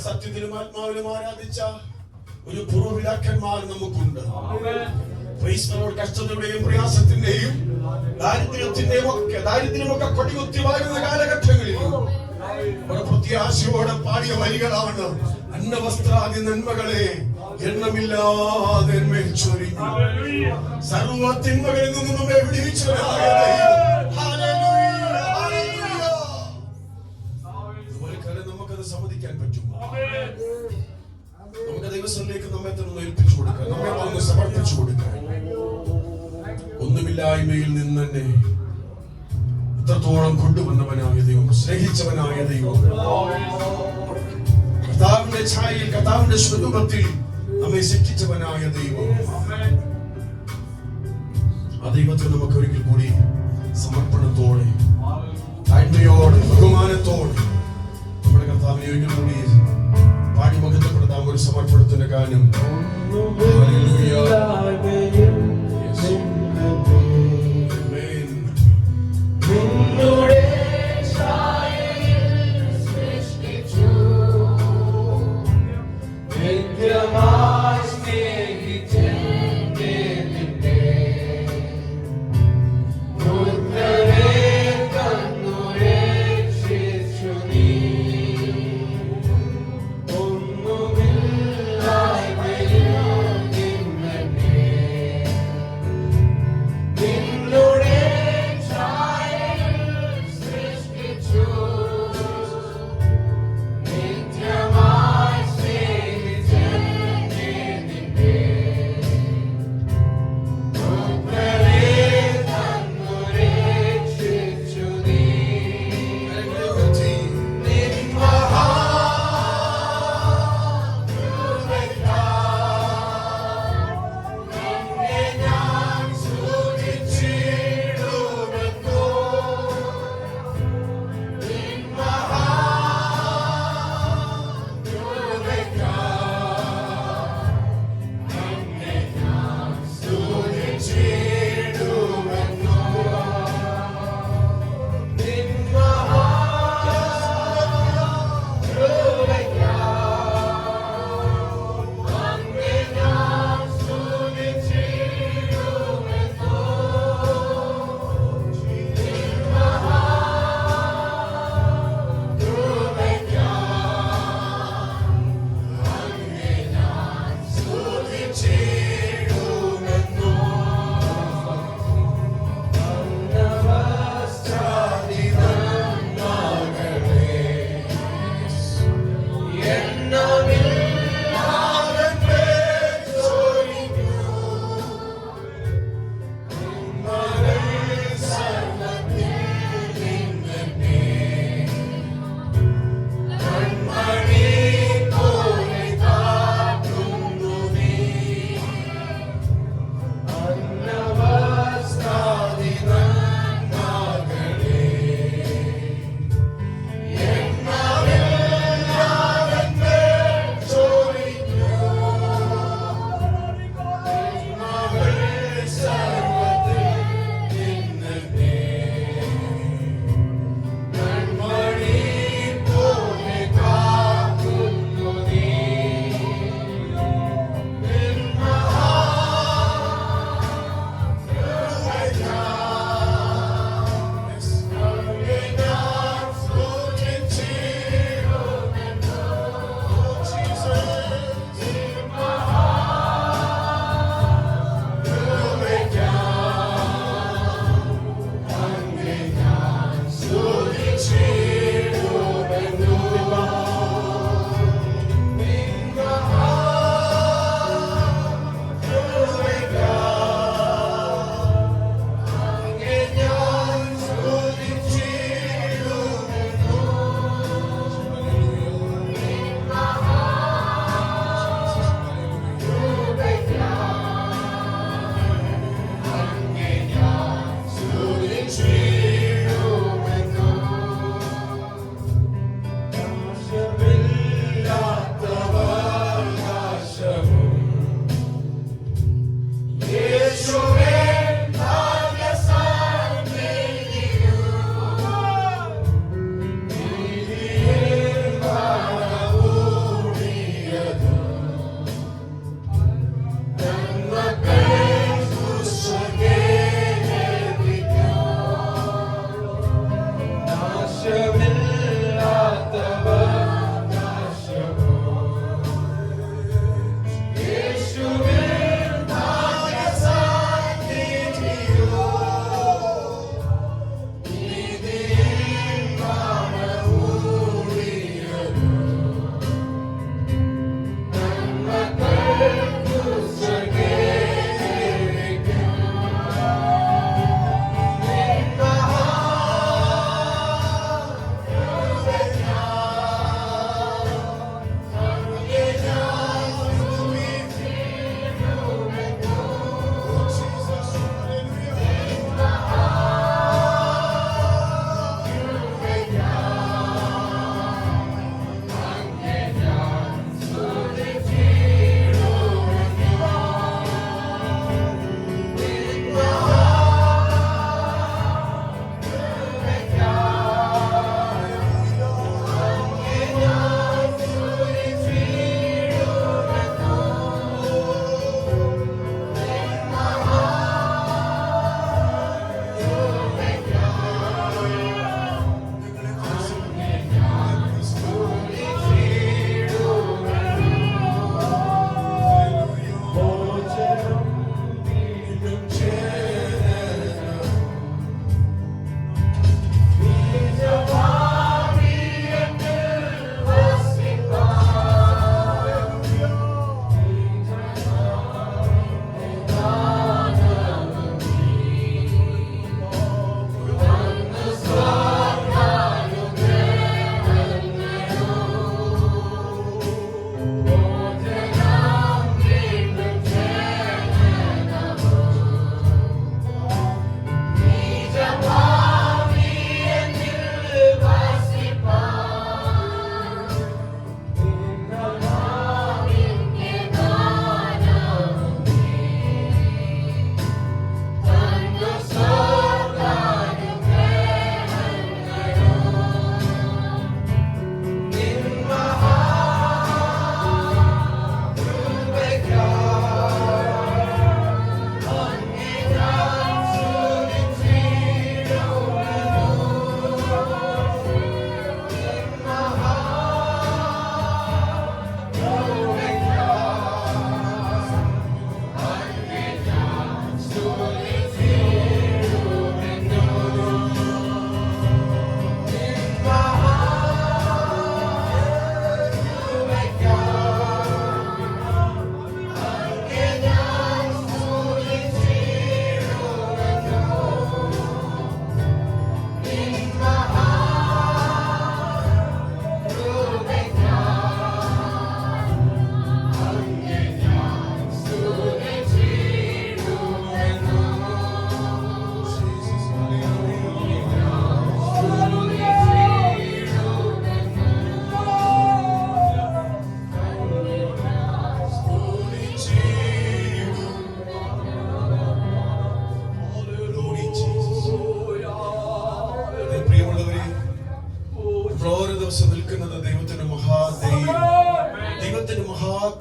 സത്യത്തിലും ആത്മാവിലും ആരാധിച്ച ഒരു പൂർവ്വപിതാക്കന്മാർ നമുക്കുണ്ട്. കഷ്ടതയുടെയും പ്രയാസത്തിന്റെയും ദാരിദ്ര്യമൊക്കെ കൊടികുത്തി വാഴുന്ന കാലഘട്ടങ്ങളിൽ പ്രത്യാശയോടെ പാടിയ വരികളാണ്: അന്നവസ്ത്രാദി നന്മകളെ എണ്ണമില്ലാതെ ചൊരിഞ്ഞു, സർവ തിന്മകളിൽ നിന്ന് നമ്മെ വിടുവിച്ചവനായ നമുക്കത് സമ്മതിക്കാൻ പറ്റും. നമുക്ക് ദൈവസ്ഥലേക്ക് നമ്മെ തന്നെ ഏൽപ്പിച്ചു കൊടുക്കാൻ, നമ്മെ തന്നെ സമർപ്പിച്ചു കൊടുക്കാൻ. ഒന്നുമില്ലായ്മയിൽ നിന്ന് തന്നെ ഇത്രത്തോളം കൊണ്ടുവന്നവനായ ദൈവം, സ്നേഹിച്ചവനായ ദൈവം, കർത്താവിന്റെ ഛായയിൽ കർത്താവിന്റെ സ്വരൂപത്തിൽ നമ്മെ സൃഷ്ടിച്ചവനായ ദൈവം, ആ ദൈവത്തെ നമുക്ക് ഒരിക്കൽ കൂടി സമർപ്പണത്തോടെ, താഴ്മയോടെ, ബഹുമാനത്തോടെ നമ്മുടെ കർത്താവിനെ ഒരിക്കൽ കൂടി പാടി മഹത്വപ്പെടുത്താം. ഒരു സമർപ്പണത്തിന്റെ ഗാനം.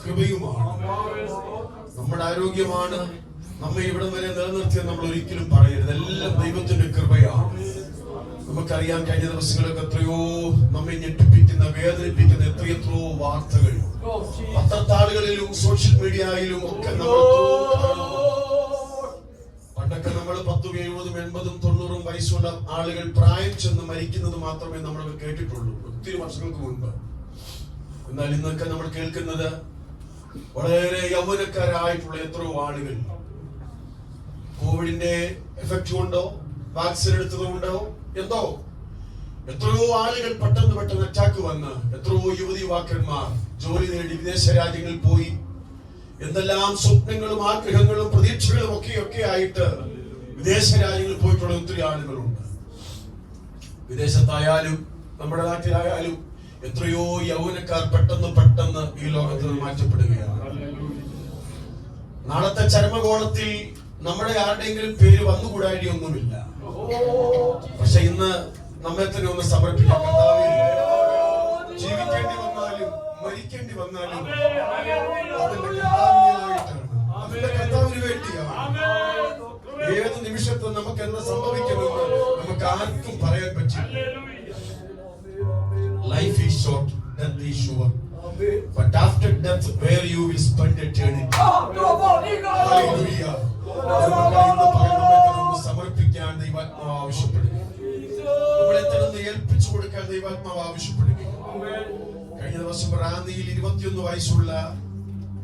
കൃപയുമാണ്. നമ്മുടെ ആരോഗ്യമാണ് നമ്മെ ഇവിടം വരെ നിലനിർത്തിയത് നമ്മൾ ഒരിക്കലും പറയരുത്. എല്ലാം ദൈവത്തിന്റെ കൃപയാണ്. നമുക്കറിയാം, കഴിഞ്ഞ ദിവസങ്ങളൊക്കെ എത്രയോ നമ്മെ ഞെട്ടിപ്പിക്കുന്ന, വേദനിപ്പിക്കുന്ന എത്രയെത്രയോ വാർത്തകൾ പത്രത്താളുകളിലും സോഷ്യൽ മീഡിയയിലും ഒക്കെ പണ്ടൊക്കെ നമ്മൾ 10, 70, 80, 90 വയസ്സുള്ള ആളുകൾ പ്രായം ചെന്ന് മരിക്കുന്നത് മാത്രമേ നമ്മളൊക്കെ കേട്ടിട്ടുള്ളൂ ഒത്തിരി വർഷങ്ങൾക്ക് മുൻപ്. എന്നാൽ ഇന്നൊക്കെ നമ്മൾ കേൾക്കുന്നത് വളരെ യൗവനക്കാരായിട്ടുള്ള എത്രയോ ആളുകൾ കോവിഡിന്റെ എഫക്ട് കൊണ്ടോ വാക്സിൻ എടുത്തത് കൊണ്ടോ എന്തോ എത്രയോ ആളുകൾ പെട്ടെന്ന് അറ്റാക്ക് വന്ന് എത്രയോ യുവതിയുവാക്കന്മാർ ജോലി നേടി വിദേശ രാജ്യങ്ങളിൽ പോയി എന്തെല്ലാം സ്വപ്നങ്ങളും ആഗ്രഹങ്ങളും പ്രതീക്ഷകളും ഒക്കെ ആയിട്ട് വിദേശ രാജ്യങ്ങളിൽ പോയിട്ടുള്ള ഒത്തിരി ആളുകളുണ്ട്. വിദേശത്തായാലും നമ്മുടെ നാട്ടിലായാലും എത്രയോ യൗവനക്കാർ പെട്ടെന്ന് ഈ ലോകത്തിൽ നിന്ന് മാറ്റപ്പെടുകയാണ്. നാളത്തെ ചരമകോളത്തിൽ നമ്മുടെ ആരുടെയെങ്കിലും പേര് വന്നുകൂടാഴിയൊന്നുമില്ല. പക്ഷെ ഇന്ന് നമ്മെ തന്നെ ഒന്ന് സമർപ്പിക്കാൻ, ജീവിക്കേണ്ടി വന്നാലും മരിക്കേണ്ടി വന്നാലും അതിന്റെ കർത്താവിന് വേണ്ടിയാണ്. ഏത് നിമിഷത്തും നമുക്ക് എന്താ സംഭവിക്കുമെന്ന് നമുക്ക് ആർക്കും പറയാൻ പറ്റില്ല. Life is short, death is sure. But after death, where you will spend eternity. Hallelujah. സമർപ്പിക്കാൻ ദൈവാത്മാവ് ആവശ്യപ്പെടുക. നമ്മളെ തന്നെ ഏൽപ്പിച്ചു കൊടുക്കാൻ ദൈവാത്മാവ് ആവശ്യപ്പെടുക. കഴിഞ്ഞ ദിവസം റാന്നിയിൽ 21 വയസ്സുള്ള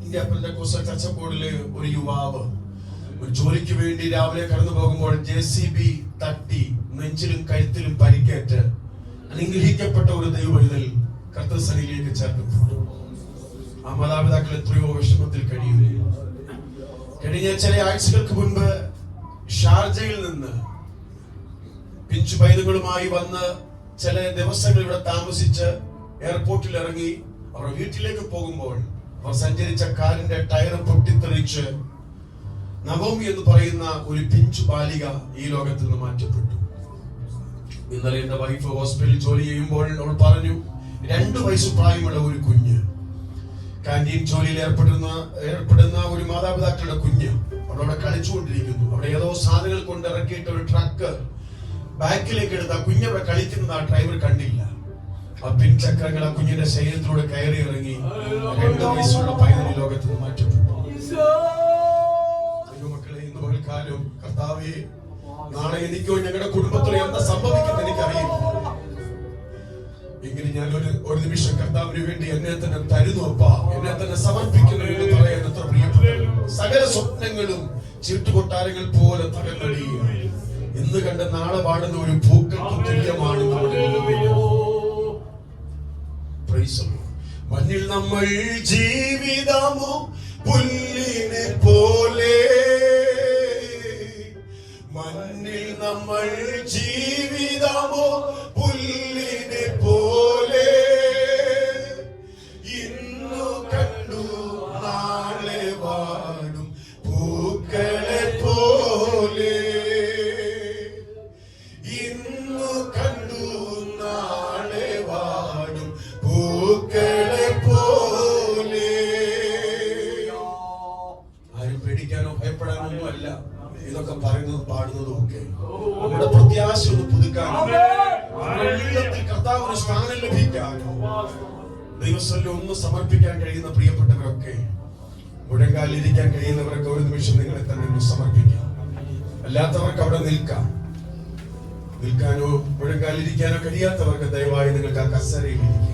ഇന്ത്യ പെന്തക്കോസ്തൽ ചർച്ച് ബോർഡിലെ ഒരു യുവാവ് ഒരു ജോലിക്ക് വേണ്ടി രാവിലെ കടന്നു പോകുമ്പോൾ JCB തട്ടി നെഞ്ചിലും കഴുത്തിലും പരിക്കേറ്റ് അനുഗ്രഹിക്കപ്പെട്ട ഒരു ദൈവവൈതൽ കർത്തൃസന്നിധിയിലേക്ക് ചേർക്കപ്പെട്ടു. ആ മാതാപിതാക്കൾ എത്രയോ വിഷമത്തിൽ കഴിയുന്നു. കഴിഞ്ഞ ചില ആഴ്ചകൾക്ക് മുൻപ് ഷാർജയിൽ നിന്ന് പിഞ്ചു പൈതങ്ങളുമായി വന്ന് ചില ദിവസങ്ങൾ ഇവിടെ താമസിച്ച് എയർപോർട്ടിൽ ഇറങ്ങി അവർ വീട്ടിലേക്ക് പോകുമ്പോൾ അവർ സഞ്ചരിച്ച കാറിന്റെ ടയർ പൊട്ടിത്തെറിച്ച് നവോമി എന്ന് പറയുന്ന ഒരു പിഞ്ചു ബാലിക ഈ ലോകത്തിൽ നിന്ന് മാറ്റപ്പെട്ടു. ഇന്നലെ എന്റെ വൈഫ് ഹോസ്പിറ്റലിൽ ജോലി ചെയ്യുമ്പോൾ അവൾ പറഞ്ഞു, 2 വയസ്സ് പ്രായമുള്ള ഒരു കുഞ്ഞ്, കാന്റീൻ ജോലിയിൽ ഏർപ്പെടുന്ന ഒരു മാതാപിതാക്കളുടെ കുഞ്ഞ് അവളവിടെ കളിച്ചുകൊണ്ടിരിക്കുന്നു. അവിടെ ഏതോ സാധനങ്ങൾ കൊണ്ട് ഇറക്കിയിട്ട് ഒരു ട്രക്ക് ബാക്കിലേക്ക് എടുത്ത് ആ കുഞ്ഞവിടെ കളിക്കുന്നത് ആ ഡ്രൈവർ കണ്ടില്ല. ആ പിൻചക്രങ്ങൾ ആ കുഞ്ഞിന്റെ ശരീരത്തിലൂടെ കയറി ഇറങ്ങി 2 വയസ്സുള്ള പൈതൽ ലോകത്ത് നിന്ന് മാറ്റപ്പെട്ടു. മക്കളെ, ഇന്ന് പകൽക്കാലം കർത്താവേ, നാളെ എനിക്കോ ഞങ്ങളുടെ കുടുംബത്തിലോ എന്താ സംഭവിക്കുന്നത് എനിക്കറിയില്ല. എങ്കിലും ഞാൻ ഒരു നിമിഷം കർത്താവിന് വേണ്ടി എന്നെ തന്നെ തരുന്നു അപ്പാ, എന്നെ തന്നെ സമർപ്പിക്കുന്നു എന്ന് പറയാൻ എത്ര പ്രിയപ്പെട്ടു. സകല സ്വപ്നങ്ങളും ചീട്ടുകൊട്ടാരങ്ങൾ പോലെ തകർന്നടിയുക. ഇന്ന് കണ്ട നാളെ പാടുന്ന ഒരു പൂക്കൾക്ക് തുല്യമാണ് മണ്ണിൽ നമ്മൾ ജീവിതമോ പുല്ലിനെ പോലെ, മണ്ണിൽ നമ്മൾ ജീവിതമോ പുല്ലിനെ പോലെ, ഇന്നു കണ്ടു നാളെ വാടും പൂക്കളെ പോലെ, ഇന്നു കണ്ടു നാളെ വാടും പൂക്കളെ പോലെ. ആരും പേടിക്കാനോ ഭയപ്പെടാനോ അല്ല ഇതൊക്കെ പറയുന്നതും പാടുന്നതും ഒക്കെ. നമ്മുടെ പ്രത്യാശ ഒന്ന് പുതുക്കാനും ഉള്ളത്തിൽ കർത്താവിന് സ്ഥാനം ലഭിക്കാനും ദൈവസ്ഥലിൽ ഒന്ന് സമർപ്പിക്കാൻ കഴിയുന്ന പ്രിയപ്പെട്ടവരൊക്കെ, മുഴങ്കാലിരിക്കാൻ കഴിയുന്നവരൊക്കെ ഒരു നിമിഷം നിങ്ങളെ തന്നെ ഒന്ന് സമർപ്പിക്കാം. അല്ലാത്തവർക്ക് അവിടെ നിൽക്കാനോ മുഴങ്കാലിരിക്കാനോ കഴിയാത്തവർക്ക് ദയവായി നിങ്ങൾക്ക് ആ കസേരയിൽ ഇരിക്കാം.